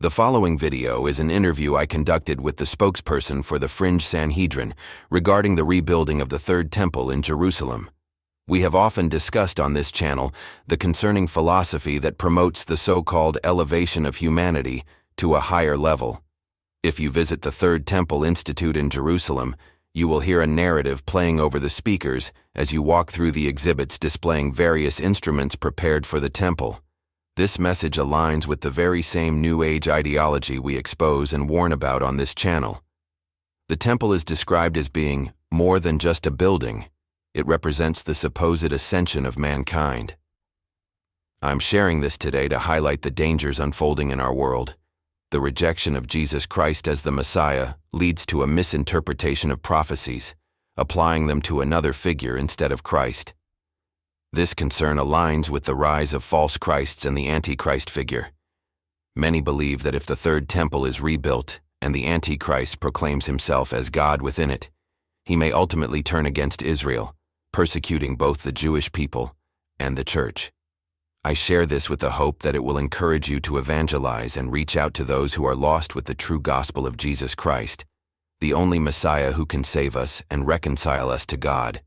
The following video is an interview I conducted with the spokesperson for the fringe Sanhedrin regarding the rebuilding of the Third Temple in Jerusalem. We have often discussed on this channel the concerning philosophy that promotes the so-called elevation of humanity to a higher level. If you visit the Third Temple Institute in Jerusalem, you will hear a narrative playing over the speakers as you walk through the exhibits displaying various instruments prepared for the temple. This message aligns with the very same New Age ideology we expose and warn about on this channel. The temple is described as being more than just a building. It represents the supposed ascension of mankind. I'm sharing this today to highlight the dangers unfolding in our world. The rejection of Jesus Christ as the Messiah leads to a misinterpretation of prophecies, applying them to another figure instead of Christ. This concern aligns with the rise of false Christs and the Antichrist figure. Many believe that if the Third Temple is rebuilt and the Antichrist proclaims himself as God within it, he may ultimately turn against Israel, persecuting both the Jewish people and the church. I share this with the hope that it will encourage you to evangelize and reach out to those who are lost with the true gospel of Jesus Christ, the only Messiah who can save us and reconcile us to God.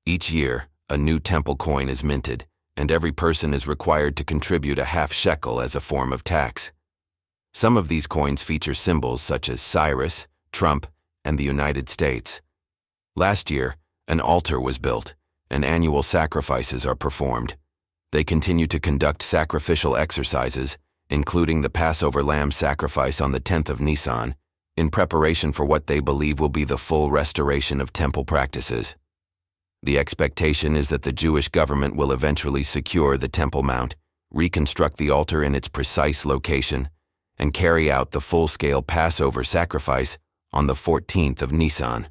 Each year, a new temple coin is minted, and every person is required to contribute a half shekel as a form of tax. Some of these coins feature symbols such as Cyrus, Trump, and the United States. Last year, an altar was built, and annual sacrifices are performed. They continue to conduct sacrificial exercises, including the Passover lamb sacrifice on the 10th of Nisan, in preparation for what they believe will be the full restoration of temple practices. The expectation is that the Jewish government will eventually secure the Temple Mount, reconstruct the altar in its precise location, and carry out the full-scale Passover sacrifice on the 14th of Nisan.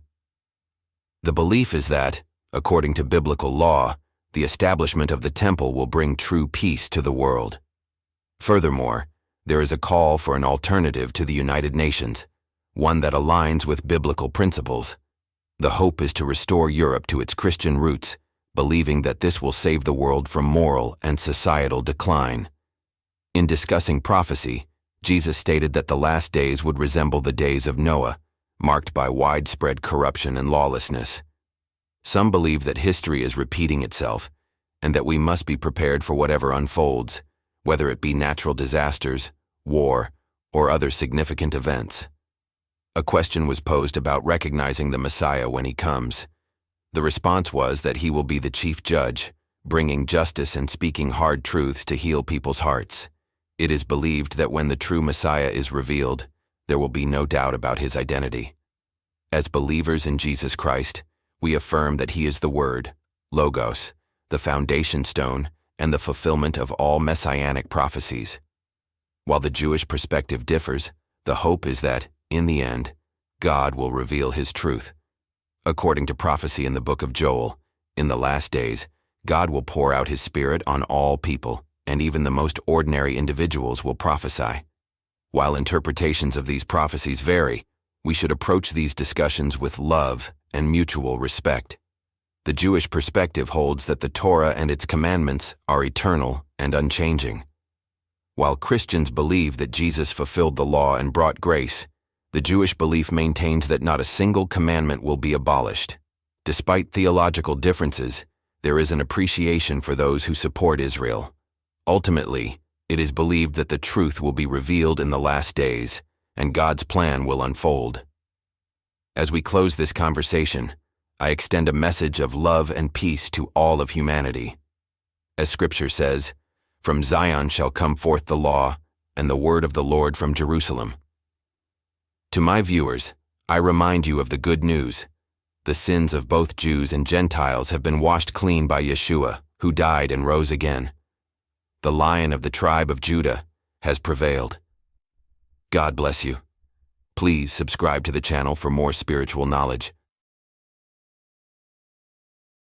The belief is that, according to biblical law, the establishment of the temple will bring true peace to the world. Furthermore, there is a call for an alternative to the United Nations, one that aligns with biblical principles. The hope is to restore Europe to its Christian roots, believing that this will save the world from moral and societal decline. In discussing prophecy, Jesus stated that the last days would resemble the days of Noah, marked by widespread corruption and lawlessness. Some believe that history is repeating itself, and that we must be prepared for whatever unfolds, whether it be natural disasters, war, or other significant events. A question was posed about recognizing the Messiah when he comes. The response was that he will be the chief judge, bringing justice and speaking hard truths to heal people's hearts. It is believed that when the true Messiah is revealed, there will be no doubt about his identity. As believers in Jesus Christ, we affirm that he is the Word, Logos, the foundation stone, and the fulfillment of all messianic prophecies. While the Jewish perspective differs, the hope is that, in the end, God will reveal his truth. According to prophecy in the book of Joel, in the last days, God will pour out his Spirit on all people, and even the most ordinary individuals will prophesy. While interpretations of these prophecies vary, we should approach these discussions with love and mutual respect. The Jewish perspective holds that the Torah and its commandments are eternal and unchanging. While Christians believe that Jesus fulfilled the law and brought grace, the Jewish belief maintains that not a single commandment will be abolished. Despite theological differences, there is an appreciation for those who support Israel. Ultimately, it is believed that the truth will be revealed in the last days, and God's plan will unfold. As we close this conversation, I extend a message of love and peace to all of humanity. As Scripture says, "From Zion shall come forth the law, and the word of the Lord from Jerusalem." To my viewers, I remind you of the good news. The sins of both Jews and Gentiles have been washed clean by Yeshua, who died and rose again. The Lion of the tribe of Judah has prevailed. God bless you. Please subscribe to the channel for more spiritual knowledge.